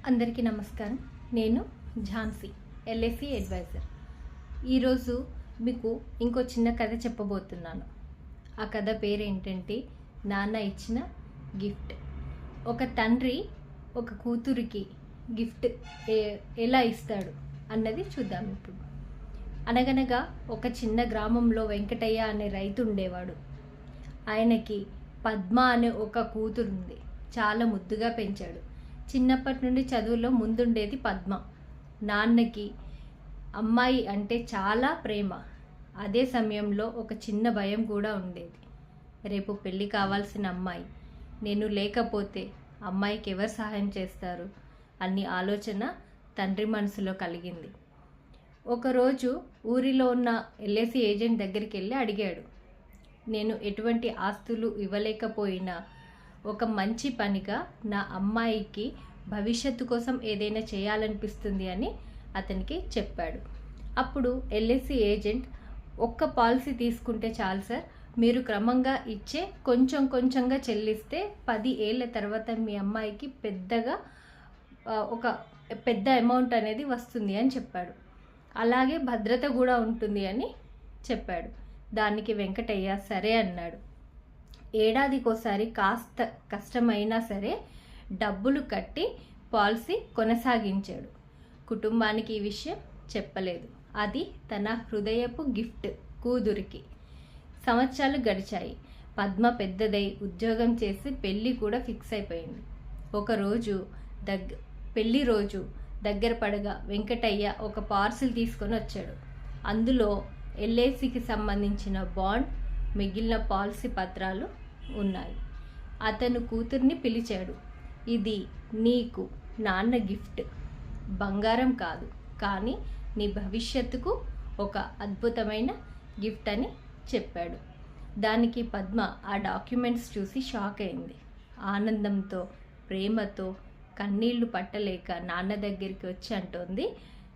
అందరికీ నమస్కారం. నేను ఝాన్సీ, ఎల్ఐసి అడ్వైజర్. ఈరోజు మీకు ఇంకో చిన్న కథ చెప్పబోతున్నాను. ఆ కథ పేరేంటంటే నాన్న ఇచ్చిన గిఫ్ట్. ఒక తండ్రి ఒక కూతురికి గిఫ్ట్ ఎలా ఇస్తాడు అన్నది చూద్దాం ఇప్పుడు. అనగనగా ఒక చిన్న గ్రామంలో వెంకటయ్య అనే రైతు ఉండేవాడు. ఆయనకి పద్మ అనే ఒక కూతురుంది. చాలా ముద్దుగా పెంచాడు. చిన్నప్పటి నుండి చదువులో ముందుండేది పద్మ. నాన్నకి అమ్మాయి అంటే చాలా ప్రేమ. అదే సమయంలో ఒక చిన్న భయం కూడా ఉండేది. రేపు పెళ్ళి కావాల్సిన అమ్మాయి, నేను లేకపోతే అమ్మాయికి ఎవరు సహాయం చేస్తారు అన్ని ఆలోచన తండ్రి మనసులో కలిగింది. ఒకరోజు ఊరిలో ఉన్న ఎల్ఐసి ఏజెంట్ దగ్గరికి వెళ్ళి అడిగాడు, నేను ఎటువంటి ఆస్తులు ఇవ్వలేకపోయినా ఒక మంచి పనిగా నా అమ్మాయికి భవిష్యత్తు కోసం ఏదైనా చేయాలనిపిస్తుంది అని అతనికి చెప్పాడు. అప్పుడు ఎల్ఐసి ఏజెంట్, ఒక్క పాలసీ తీసుకుంటే చాలు సార్, మీరు క్రమంగా ఇచ్చే కొంచెంగా చెల్లిస్తే 10 ఏళ్ళ తర్వాత మీ అమ్మాయికి ఒక పెద్ద అమౌంట్ అనేది వస్తుంది అని చెప్పాడు. అలాగే భద్రత కూడా ఉంటుంది అని చెప్పాడు. దానికి వెంకటయ్య సరే అన్నాడు. ఏడాదికోసారి కాస్త కష్టమైనా సరే డబ్బులు కట్టి పాలసీ కొనసాగించాడు. కుటుంబానికి ఈ విషయం చెప్పలేదు. అది తన హృదయపు గిఫ్ట్ కూతురికి. సంవత్సరాలు గడిచాయి. పద్మ పెద్దదై ఉద్యోగం చేసి పెళ్ళి కూడా ఫిక్స్ అయిపోయింది. ఒకరోజు పెళ్లి రోజు దగ్గర పడగా వెంకటయ్య ఒక పార్సిల్ తీసుకొని వచ్చాడు. అందులో ఎల్ఐసికి సంబంధించిన బాండ్, మిగిలిన పాలసీ పత్రాలు ఉన్నాయి. అతను కూతుర్ని పిలిచాడు. ఇది నీకు నాన్న గిఫ్ట్. బంగారం కాదు, కానీ నీ భవిష్యత్తుకు ఒక అద్భుతమైన గిఫ్ట్ అని చెప్పాడు. దానికి పద్మ ఆ డాక్యుమెంట్స్ చూసి షాక్ అయింది. ఆనందంతో ప్రేమతో కన్నీళ్లు పట్టలేక నాన్న దగ్గరికి వచ్చి అంటోంది,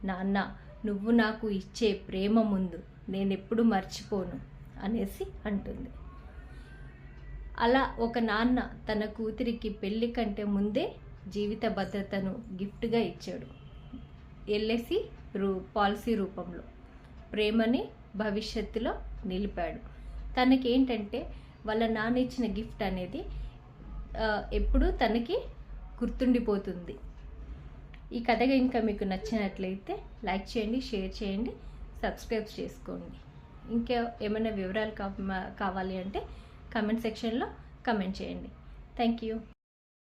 నాన్న, నువ్వు నాకు ఇచ్చే ప్రేమ ముందు నేనెప్పుడు మర్చిపోను అనేసి అంటుంది. అలా ఒక నాన్న తన కూతురికి పెళ్లి కంటే ముందే జీవిత భద్రతను గిఫ్ట్గా ఇచ్చాడు. ఎల్ఐసి పాలసీ రూపంలో ప్రేమని భవిష్యత్తులో నిలిపాడు. తనకేంటంటే వాళ్ళ నాన్న ఇచ్చిన గిఫ్ట్ అనేది ఎప్పుడూ తనకి గుర్తుండిపోతుంది. ఈ కథ ఇంకా మీకు నచ్చినట్లయితే లైక్ చేయండి, షేర్ చేయండి, సబ్స్క్రైబ్ చేసుకోండి. ఇంకా ఏమైనా వివరాలు కావాలి అంటే కామెంట్ సెక్షన్లో కామెంట్ చేయండి. Thank you.